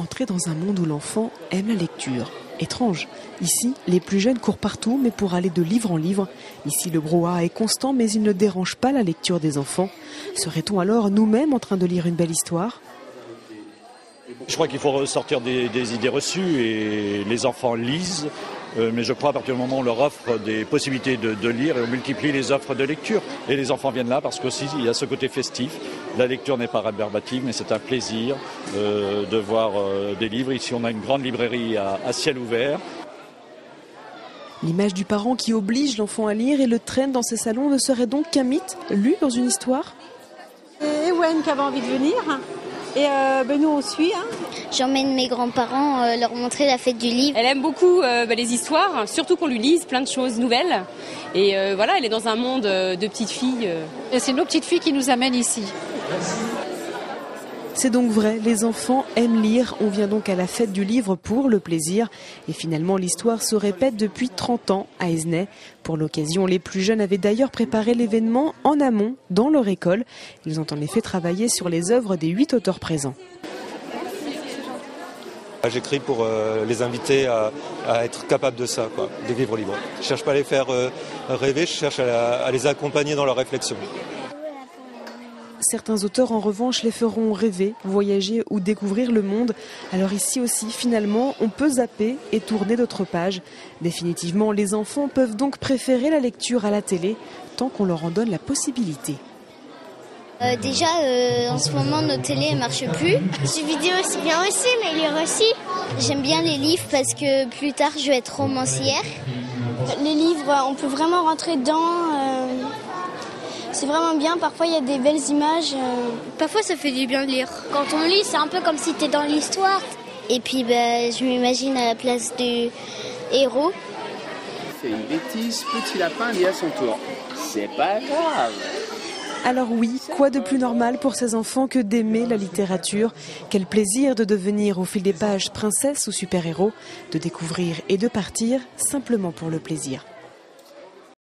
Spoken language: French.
entrer dans un monde où l'enfant aime la lecture. Étrange. Ici, les plus jeunes courent partout, mais pour aller de livre en livre. Ici, le brouhaha est constant, mais il ne dérange pas la lecture des enfants. Serait-on alors nous-mêmes en train de lire une belle histoire ? Je crois qu'il faut sortir des idées reçues et les enfants lisent. Mais je crois à partir du moment où on leur offre des possibilités de lire et on multiplie les offres de lecture. Et les enfants viennent là parce qu'aussi il y a ce côté festif. La lecture n'est pas rébarbative, mais c'est un plaisir de voir des livres. Ici on a une grande librairie à ciel ouvert. L'image du parent qui oblige l'enfant à lire et le traîne dans ses salons ne serait donc qu'un mythe lu dans une histoire ? Et Ewen qui avait envie de venir. Et nous on suit. J'emmène mes grands-parents leur montrer la fête du livre. Elle aime beaucoup les histoires, surtout qu'on lui lise plein de choses nouvelles. Et voilà, elle est dans un monde de petites filles. Et c'est nos petites filles qui nous amènent ici. C'est donc vrai, les enfants aiment lire. On vient donc à la fête du livre pour le plaisir. Et finalement, l'histoire se répète depuis 30 ans à Esnay. Pour l'occasion, les plus jeunes avaient d'ailleurs préparé l'événement en amont dans leur école. Ils ont en effet travaillé sur les œuvres des 8 auteurs présents. J'écris pour les inviter à être capables de ça, des livres libres. Je ne cherche pas à les faire rêver, je cherche à les accompagner dans leur réflexion. Certains auteurs, en revanche, les feront rêver, voyager ou découvrir le monde. Alors ici aussi, finalement, on peut zapper et tourner d'autres pages. Définitivement, les enfants peuvent donc préférer la lecture à la télé, tant qu'on leur en donne la possibilité. Déjà, en ce moment, nos télés ne marchent plus. Les vidéos, c'est bien aussi, mais lire aussi. J'aime bien les livres parce que plus tard, je vais être romancière. Les livres, on peut vraiment rentrer dedans. C'est vraiment bien. Parfois, il y a des belles images. Parfois, ça fait du bien de lire. Quand on lit, c'est un peu comme si tu es dans l'histoire. Et puis, je m'imagine à la place du héros. Fait une bêtise, petit lapin lit à son tour. C'est pas grave. Alors oui, quoi de plus normal pour ces enfants que d'aimer la littérature ? Quel plaisir de devenir au fil des pages princesse ou super-héros, de découvrir et de partir simplement pour le plaisir.